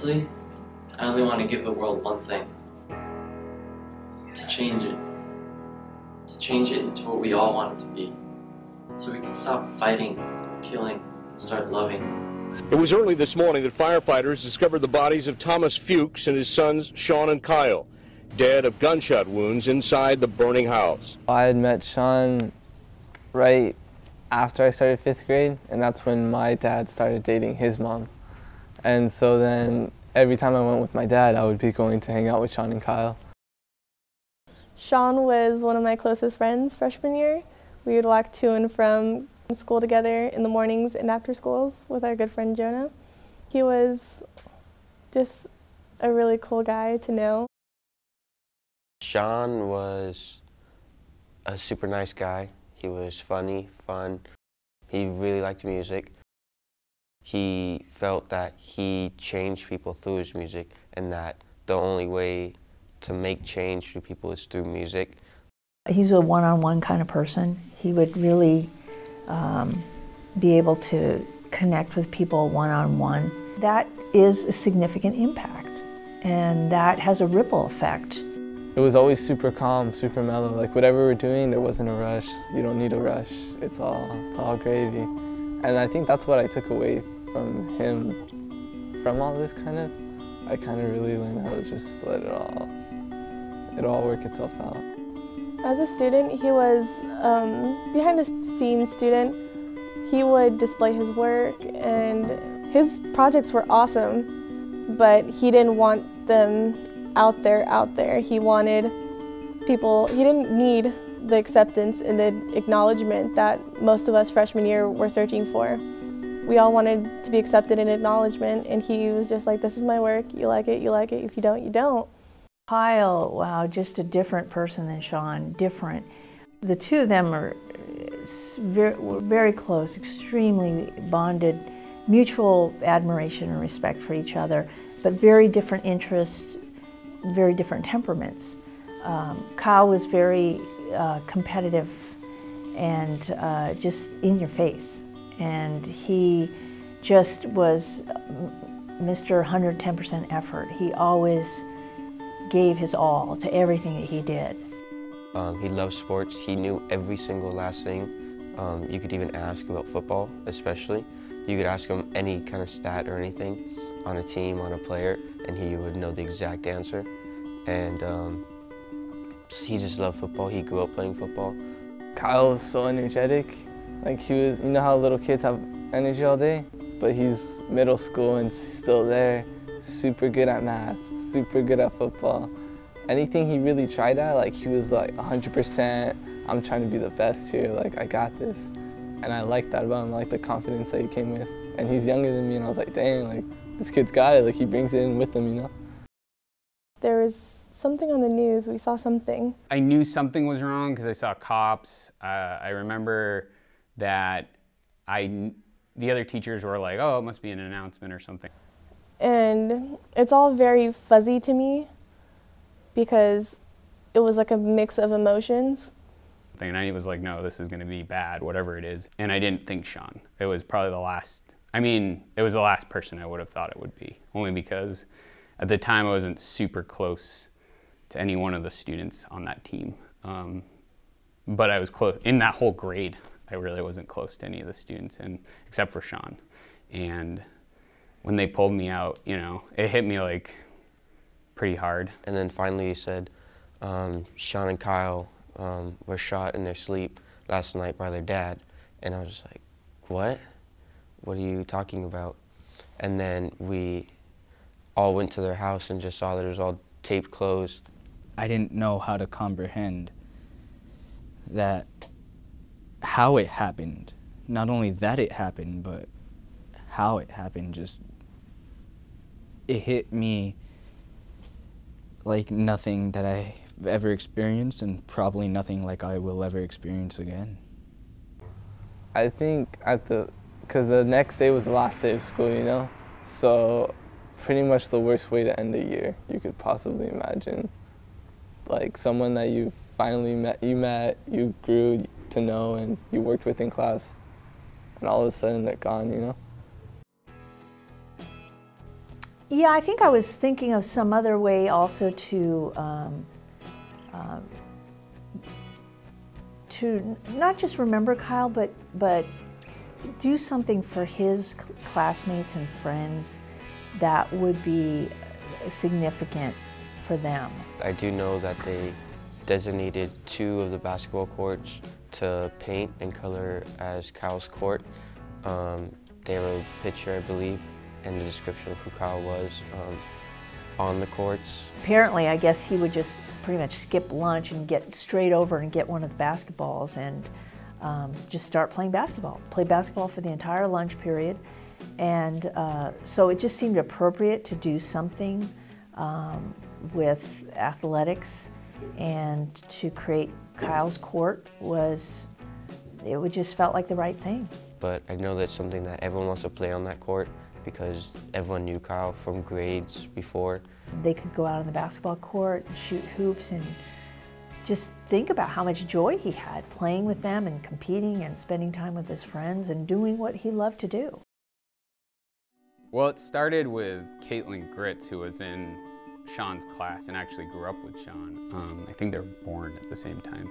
Honestly, I only want to give the world one thing. To change it. To change it into what we all want it to be. So we can stop fighting, killing, and start loving. It was early this morning that firefighters discovered the bodies of Thomas Fuchs and his sons Sean and Kyle, dead of gunshot wounds inside the burning house. I had met Sean right after I started 5th grade, and that's when my dad started dating his mom. And so then every time I went with my dad, I would be going to hang out with Sean and Kyle. Sean was one of my closest friends freshman year. We would walk to and from school together in the mornings and after schools with our good friend Jonah. He was just a really cool guy to know. Sean was a super nice guy. He was funny, fun. He really liked music. He felt that he changed people through his music, and that the only way to make change through people is through music. He's a one-on-one kind of person. He would really be able to connect with people one-on-one. That is a significant impact, and that has a ripple effect. It was always super calm, super mellow. Like whatever we're doing, there wasn't a rush. You don't need a rush. It's all gravy. And I think that's what I took away from him, from all this kind of. I kind of really learned how to just let it all work itself out. As a student, he was behind-the-scenes student. He would display his work, and his projects were awesome, but he didn't want them out there. He wanted people, he didn't need the acceptance and the acknowledgement that most of us freshman year were searching for. We all wanted to be accepted and acknowledgement, and he was just like, this is my work, you like it, if you don't, you don't. Kyle, wow, just a different person than Sean, different. The two of them were very close, extremely bonded, mutual admiration and respect for each other, but very different interests, very different temperaments. Kyle was very competitive and just in your face. And he just was Mr. 110% effort. He always gave his all to everything that he did. He loved sports. He knew every single last thing. You could even ask about football, especially. You could ask him any kind of stat or anything on a team, on a player, and he would know the exact answer. And he just loved football. He grew up playing football. Kyle was so energetic. Like he was, you know how little kids have energy all day? But he's middle school and still there. Super good at math, super good at football. Anything he really tried at, like he was like 100%, I'm trying to be the best here, like I got this. And I like that about him, like the confidence that he came with. And he's younger than me, and I was like, dang, like this kid's got it, like he brings it in with him, you know? There was something on the news, we saw something. I knew something was wrong because I saw cops. I remember that the other teachers were like, oh, it must be an announcement or something. And it's all very fuzzy to me because it was like a mix of emotions. And I was like, no, this is going to be bad, whatever it is. And I didn't think Sean. It was probably the last, it was the last person I would have thought it would be, only because at the time I wasn't super close to any one of the students on that team. But I was close, in that whole grade, I really wasn't close to any of the students, and except for Sean. And when they pulled me out, you know, it hit me like pretty hard. And then finally he said, Sean and Kyle were shot in their sleep last night by their dad. And I was just like, what? What are you talking about? And then we all went to their house and just saw that it was all taped closed. I didn't know how to comprehend that, how it happened. Not only that it happened, but how it happened. Just, it hit me like nothing that I've ever experienced, and probably nothing like I will ever experience again. I think because the next day was the last day of school, you know? So pretty much the worst way to end a year you could possibly imagine. Like someone that you finally met, you grew to know, and you worked with in class, and all of a sudden they're gone, you know? Yeah, I think I was thinking of some other way also to not just remember Kyle, but do something for his classmates and friends that would be significant for them. I do know that they designated 2 of the basketball courts to paint and color as Kyle's court. They have a picture, I believe, and the description of who Kyle was on the courts. Apparently, I guess he would just pretty much skip lunch and get straight over and get one of the basketballs and just start playing basketball. Play basketball for the entire lunch period. And so it just seemed appropriate to do something with athletics, and to create Kyle's court it just felt like the right thing. But I know that's something that everyone wants to play on that court because everyone knew Kyle from grades before. They could go out on the basketball court and shoot hoops and just think about how much joy he had playing with them and competing and spending time with his friends and doing what he loved to do. Well, it started with Caitlin Gritz, who was in Sean's class and actually grew up with Sean. I think they were born at the same time.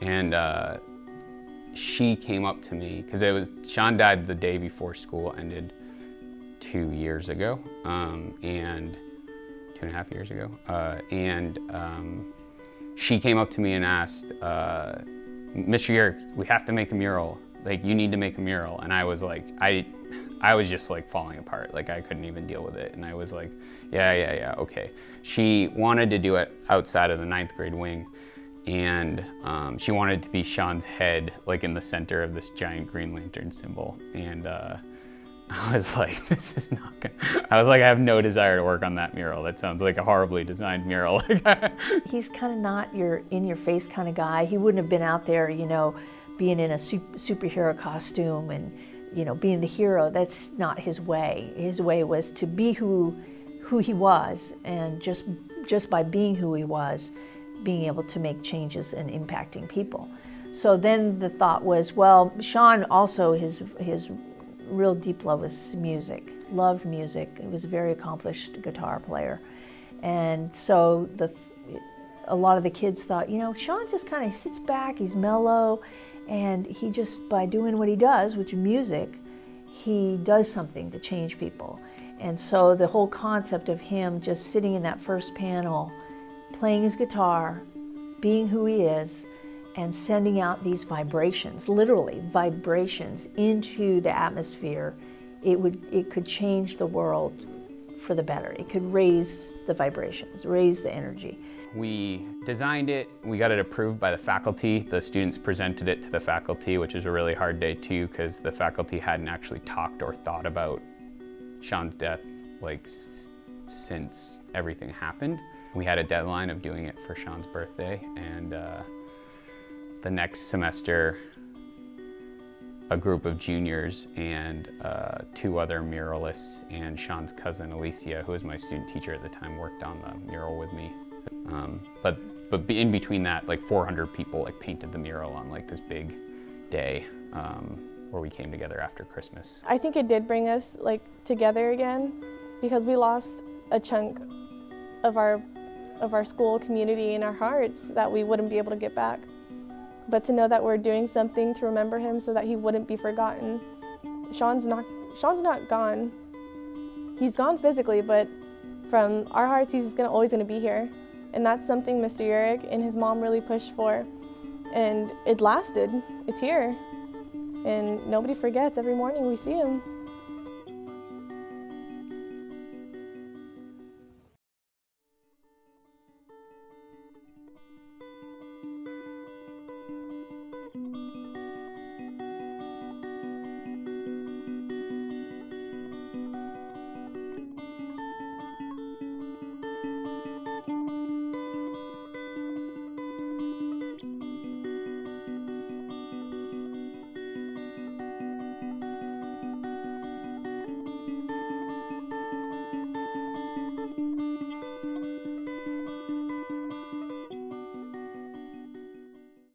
And she came up to me, because Sean died the day before school ended 2 years ago, and 2.5 years ago. She came up to me and asked, Mr. Yerrick, we have to make a mural. Like, you need to make a mural. And I was like, I was just like falling apart. Like, I couldn't even deal with it. And I was like, yeah, okay. She wanted to do it outside of the 9th grade wing. And she wanted to be Sean's head, like in the center of this giant Green Lantern symbol. And I was like, this is not gonna, I was like, I have no desire to work on that mural. That sounds like a horribly designed mural. He's kind of not your in-your-face kind of guy. He wouldn't have been out there, you know, being in a superhero costume and, you know, being the hero. That's not his way. His way was to be who he was, and just by being who he was, being able to make changes and impacting people. So then the thought was, well, Sean also, his real deep love was music, loved music. He was a very accomplished guitar player. And so a lot of the kids thought, you know, Sean just kind of sits back, he's mellow, and he just, by doing what he does, which is music, he does something to change people. And so the whole concept of him just sitting in that first panel, playing his guitar, being who he is, and sending out these vibrations, literally vibrations, into the atmosphere, it could change the world for the better. It could raise the vibrations, raise the energy. We designed it, we got it approved by the faculty. The students presented it to the faculty, which was a really hard day too, because the faculty hadn't actually talked or thought about Sean's death like since everything happened. We had a deadline of doing it for Sean's birthday, and the next semester, a group of juniors and 2 other muralists and Sean's cousin Alicia, who was my student teacher at the time, worked on the mural with me. But in between that, like 400 people like painted the mural on like this big day where we came together after Christmas. I think it did bring us like together again, because we lost a chunk of our school community in our hearts that we wouldn't be able to get back. But to know that we're doing something to remember him so that he wouldn't be forgotten. Sean's not gone. He's gone physically, but from our hearts, he's always gonna be here. And that's something Mr. Yerrick and his mom really pushed for. And it lasted, it's here. And nobody forgets, every morning we see him.